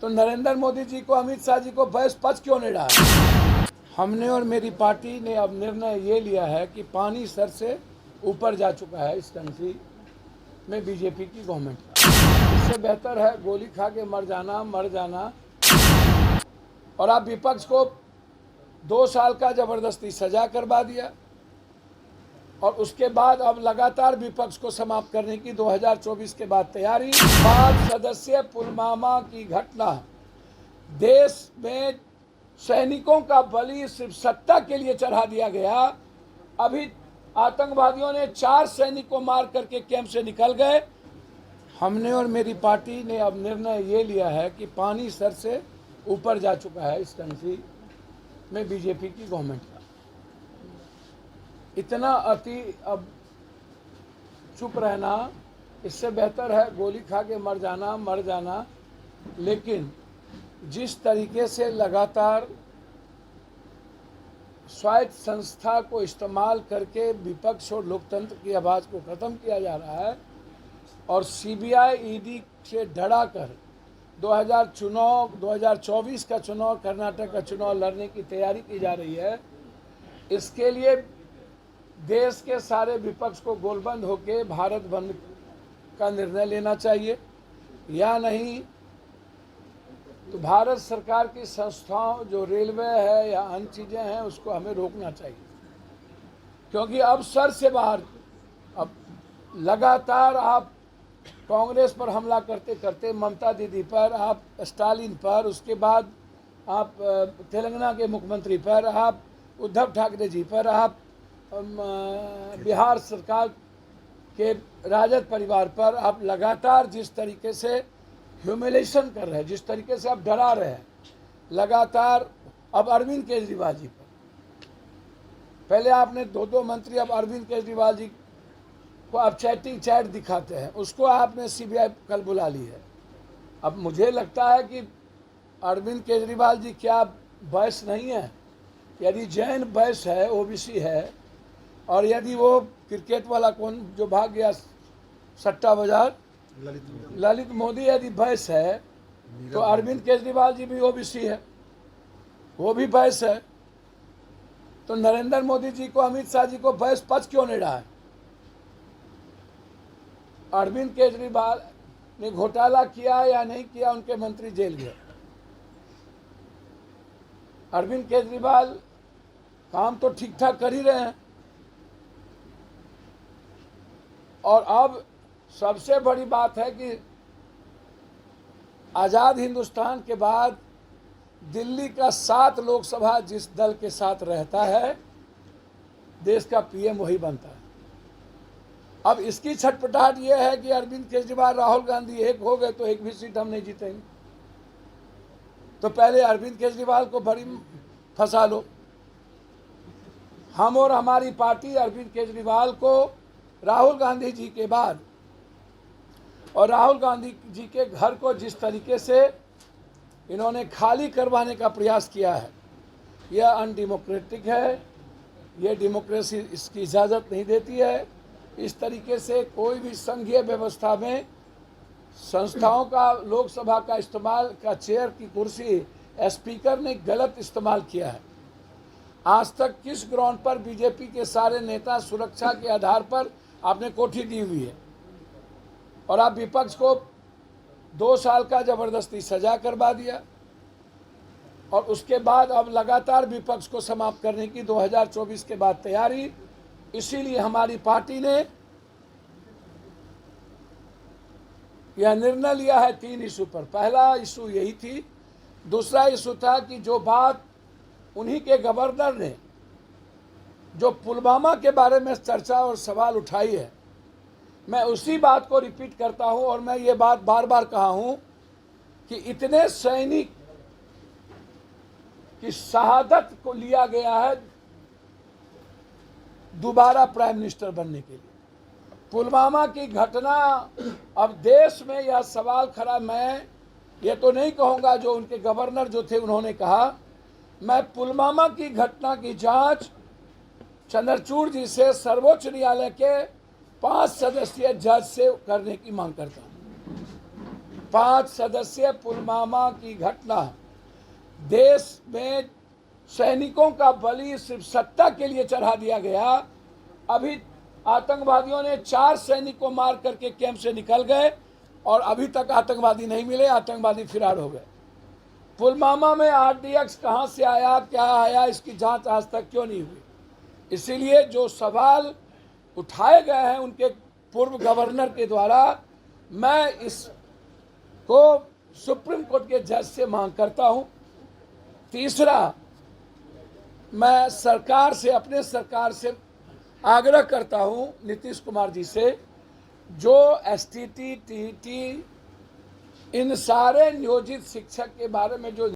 तो नरेंद्र मोदी जी को, अमित शाह जी को बहस पच क्यों नहीं रहा? हमने और मेरी पार्टी ने अब निर्णय ये लिया है कि पानी सर से ऊपर जा चुका है इस कंट्री में बीजेपी की गवर्नमेंट का। इससे बेहतर है गोली खा के मर जाना। और आप विपक्ष को 2 साल का जबरदस्ती सजा करवा दिया और उसके बाद अब लगातार विपक्ष को समाप्त करने की 2024 के बाद तैयारी। 5 सदस्यीय पुलवामा की घटना देश में सैनिकों का बलि सिर्फ सत्ता के लिए चढ़ा दिया गया। अभी आतंकवादियों ने 4 सैनिक को मार करके कैंप से निकल गए। हमने और मेरी पार्टी ने अब निर्णय ये लिया है कि पानी सर से ऊपर जा चुका है इस कंट्री में बीजेपी की गवर्नमेंट का। इतना अति अब चुप रहना, इससे बेहतर है गोली खा के मर जाना। लेकिन जिस तरीके से लगातार स्वायत्त संस्था को इस्तेमाल करके विपक्ष और लोकतंत्र की आवाज़ को ख़त्म किया जा रहा है और सीबीआई ईडी से डरा कर 2024 का चुनाव, कर्नाटक का चुनाव लड़ने की तैयारी की जा रही है। इसके लिए देश के सारे विपक्ष को गोलबंद होकर भारत बंद का निर्णय लेना चाहिए, या नहीं तो भारत सरकार की संस्थाओं जो रेलवे है या अन्य चीज़ें हैं उसको हमें रोकना चाहिए। क्योंकि अब सर से बाहर, अब लगातार आप कांग्रेस पर हमला करते करते ममता दीदी पर, आप स्टालिन पर, उसके बाद आप तेलंगाना के मुख्यमंत्री पर, आप उद्धव ठाकरे जी पर, आप बिहार सरकार के राजद परिवार पर आप लगातार जिस तरीके से ह्यूमिलेशन कर रहे हैं, जिस तरीके से आप डरा रहे हैं लगातार। अब अरविंद केजरीवाल जी पर, पहले आपने 2 मंत्री, अब अरविंद केजरीवाल जी को आप चैट दिखाते हैं, उसको आपने सीबीआई कल बुला ली है। अब मुझे लगता है कि अरविंद केजरीवाल जी क्या वैस नहीं है? यदि जैन वैस है, ओबीसी है, और यदि वो क्रिकेट वाला कौन जो भाग गया सट्टा बाजार, ललित मोदी यदि वैस है, तो अरविंद केजरीवाल जी भी ओबीसी है, वो भी वैस है। तो नरेंद्र मोदी जी को, अमित शाह जी को वैस पच क्यों नहीं रहा है? अरविंद केजरीवाल ने घोटाला किया या नहीं किया, उनके मंत्री जेल गए। अरविंद केजरीवाल काम तो ठीक ठाक कर ही रहे हैं। और अब सबसे बड़ी बात है कि आज़ाद हिंदुस्तान के बाद दिल्ली का 7 लोकसभा जिस दल के साथ रहता है, देश का पीएम वही बनता है। अब इसकी छटपटाहट ये है कि अरविंद केजरीवाल, राहुल गांधी एक हो गए तो एक भी सीट हम नहीं जीतेंगे। तो पहले अरविंद केजरीवाल को बड़ी फंसा लो। हम और हमारी पार्टी अरविंद केजरीवाल को राहुल गांधी जी के बाद और राहुल गांधी जी के घर को जिस तरीके से इन्होंने खाली करवाने का प्रयास किया है, यह अनडेमोक्रेटिक है, यह डेमोक्रेसी इसकी इजाज़त नहीं देती है। इस तरीके से कोई भी संघीय व्यवस्था में संस्थाओं का, लोकसभा का इस्तेमाल का, चेयर की कुर्सी स्पीकर ने गलत इस्तेमाल किया है। आज तक किस ग्राउंड पर बीजेपी के सारे नेता सुरक्षा के आधार पर आपने कोठी दी हुई है और आप विपक्ष को 2 साल का जबरदस्ती सजा करवा दिया और उसके बाद अब लगातार विपक्ष को समाप्त करने की 2024 के बाद तैयारी। इसीलिए हमारी पार्टी ने यह निर्णय लिया है 3 इशू पर। पहला इशू यही थी। दूसरा इशू था कि जो बात उन्हीं के गवर्नर ने जो पुलवामा के बारे में चर्चा और सवाल उठाई है, मैं उसी बात को रिपीट करता हूं और मैं ये बात बार बार कहा हूं कि इतने सैनिक की शहादत को लिया गया है दोबारा प्राइम मिनिस्टर बनने के लिए। पुलवामा की घटना, अब देश में यह सवाल खड़ा, मैं ये तो नहीं कहूँगा जो उनके गवर्नर जो थे उन्होंने कहा, मैं पुलवामा की घटना की जांच चंद्रचूड़ जी से, सर्वोच्च न्यायालय के 5 सदस्यीय जज से करने की मांग करता हूँ। 5 सदस्यीय पुलवामा की घटना देश में सैनिकों का बलि सिर्फ सत्ता के लिए चढ़ा दिया गया। अभी आतंकवादियों ने 4 सैनिक को मार करके कैंप से निकल गए और अभी तक आतंकवादी नहीं मिले, आतंकवादी फिरार हो गए। पुलवामा में आरडीएक्स कहां से आया, क्या आया, इसकी जांच आज तक क्यों नहीं हुई? इसीलिए जो सवाल उठाए गए हैं उनके पूर्व गवर्नर के द्वारा, मैं इसको सुप्रीम कोर्ट के जज से मांग करता हूं। तीसरा, मैं सरकार से, अपने सरकार से आग्रह करता हूं, नीतीश कुमार जी से, जो एसटीटी, टीईटी, इन सारे नियोजित शिक्षक के बारे में जो